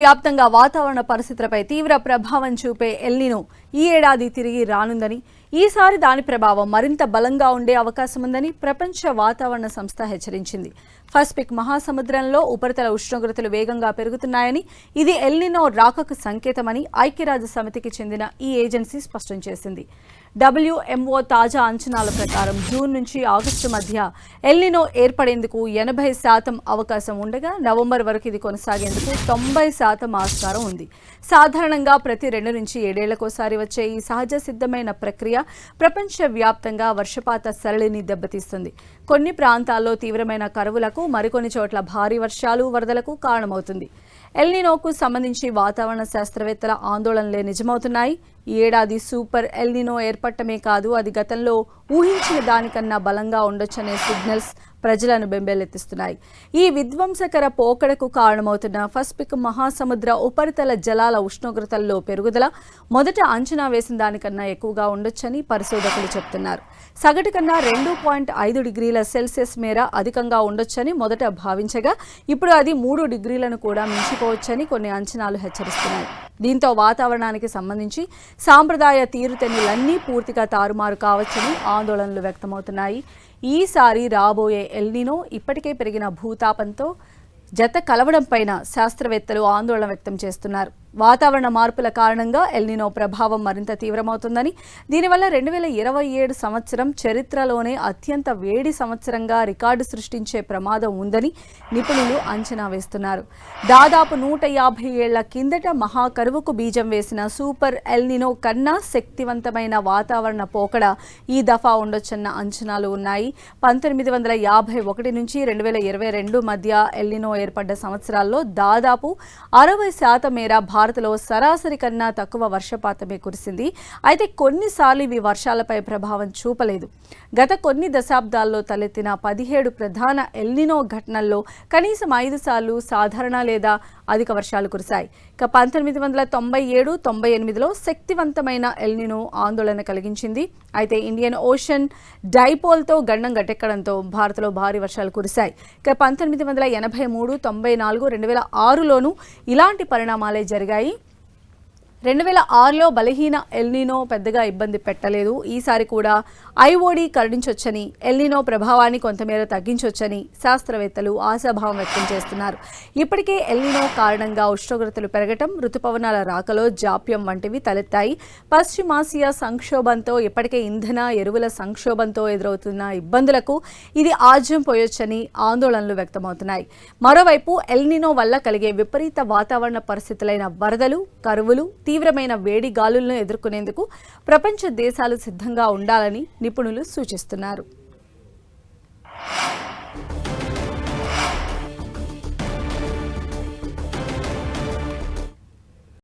వ్యాప్తంగా వాతావరణ పరిస్థితులపై తీవ్ర ప్రభావం చూపే ఎల్నినో ఈ ఏడాది తిరిగి రానుందని, ఈసారి దాని ప్రభావం మరింత బలంగా ఉండే అవకాశం ఉందని ప్రపంచ వాతావరణ సంస్థ హెచ్చరించింది. పసిఫిక్ మహాసముద్రంలో ఉపరితల ఉష్ణోగ్రతలు వేగంగా పెరుగుతున్నాయని, ఇది ఎల్నినో రాకకు సంకేతమని ఐక్యరాజ్యసమితికి చెందిన ఈ ఏజెన్సీ స్పష్టం చేసింది. WMO తాజా అంచనాల ప్రకారం జూన్ నుంచి ఆగస్టు మధ్య ఎల్నినో ఏర్పడేందుకు 80% అవకాశం ఉండగా, నవంబర్ వరకు ఇది కొనసాగేందుకు 90% ఆస్కారం ఉంది. సాధారణంగా ప్రతి 2 నుంచి 7 ఏళ్లకోసారి వచ్చే ఈ సహజ సిద్ధమైన ప్రక్రియ ప్రపంచవ్యాప్తంగా వర్షపాత సరళిని దెబ్బతీస్తుంది. కొన్ని ప్రాంతాల్లో తీవ్రమైన కరువులకు, మరికొన్ని చోట్ల భారీ వర్షాలు, వరదలకు కారణమవుతుంది. ఎల్నినోకు సంబంధించి వాతావరణ శాస్త్రవేత్తల ఆందోళనలే నిజమవుతున్నాయి. ఈ ఏడాది సూపర్ ఎల్నినో ఏర్పడటమే కాదు, అది గతంలో ఊహించిన దానికన్నా బలంగా ఉండొచ్చనే సిగ్నల్స్ ప్రజలను బెంబేలెత్తిస్తున్నాయి. ఈ విధ్వంసకర పోకడకు కారణమవుతున్న పసిఫిక్ మహాసముద్ర ఉపరితల జలాల ఉష్ణోగ్రతల్లో పెరుగుదల మొదట అంచనా వేసిన దానికన్నా ఎక్కువగా ఉండొచ్చని పరిశోధకులు చెబుతున్నారు. సగటు కన్నా 2.5 డిగ్రీల సెల్సియస్ మేర అధికంగా ఉండొచ్చని మొదట భావించగా, ఇప్పుడు అది 3 డిగ్రీలను కూడా మించిపోవచ్చని కొన్ని అంచనాలు హెచ్చరిస్తున్నాయి. దీంతో వాతావరణానికి సంబంధించి సాంప్రదాయ తీరుతెన్నులన్నీ పూర్తిగా తారుమారు కావచ్చని ఆందోళనలు వ్యక్తమవుతున్నాయి. ఈసారి రాబోయే ఎల్నినో ఇప్పటికే పెరిగిన భూతాపంతో జత కలవడంపైన శాస్త్రవేత్తలు ఆందోళన వ్యక్తం చేస్తున్నారు. వాతావరణ మార్పుల కారణంగా ఎల్నినో ప్రభావం మరింత తీవ్రమవుతుందని, దీనివల్ల 2027 సంవత్సరం చరిత్రలోనే అత్యంత వేడి సంవత్సరంగా రికార్డు సృష్టించే ప్రమాదం ఉందని నిపుణులు అంచనా వేస్తున్నారు. దాదాపు 150 ఏళ్ల కిందట మహాకరువుకు బీజం వేసిన సూపర్ ఎల్నినో కన్నా శక్తివంతమైన వాతావరణ పోకడ ఈ దఫా ఉండొచ్చన్న అంచనాలు ఉన్నాయి. 1951 నుంచి 2022 మధ్య ఎల్నినో ఏర్పడ్డ సంవత్సరాల్లో దాదాపు 60% మేర భారత్లో సరాసరి కన్నా తక్కువ వర్షపాతమే కురిసింది. అయితే కొన్నిసార్లు ఇవి వర్షాలపై ప్రభావం చూపలేదు. గత కొన్ని దశాబ్దాల్లో తలెత్తిన 17 ప్రధాన ఎల్నినో ఘటనల్లో కనీసం 5 సార్లు సాధారణ లేదా అధిక వర్షాలు కురిశాయి. ఇక 1997-98లో శక్తివంతమైన ఎల్నినో ఆందోళన కలిగించింది. అయితే ఇండియన్ ఓషన్ డైపోల్తో గండం గట్టెక్కడంతో భారత్లో భారీ వర్షాలు కురిశాయి. ఇక 1983, 94, 2006లోనూ ఇలాంటి పరిణామాలే జరిగాయి. 2006లో బలహీన ఎల్నినో పెద్దగా ఇబ్బంది పెట్టలేదు. ఈసారి కూడా ఐఓడి కరుణించొచ్చని, ఎల్నినో ప్రభావాన్ని కొంతమేర తగ్గించొచ్చని శాస్త్రవేత్తలు ఆశాభావం వ్యక్తం చేస్తున్నారు. ఇప్పటికే ఎల్నినో కారణంగా ఉష్ణోగ్రతలు పెరగటం, ఋతుపవనాల రాకలో జాప్యం వంటివి తలెత్తాయి. పశ్చిమాసియా సంక్షోభంతో, ఇప్పటికే ఇంధన ఎరువుల సంక్షోభంతో ఎదురవుతున్న ఇబ్బందులకు ఇది ఆజ్యం పోయొచ్చని ఆందోళనలు వ్యక్తమవుతున్నాయి. మరోవైపు ఎల్నినో వల్ల కలిగే విపరీత వాతావరణ పరిస్థితులైన వరదలు, కరువులు, తీవ్రమైన వేడి గాలులను ఎదుర్కొనేందుకు ప్రపంచ దేశాలు సిద్ధంగా ఉండాలని నిపుణులు సూచిస్తున్నారు.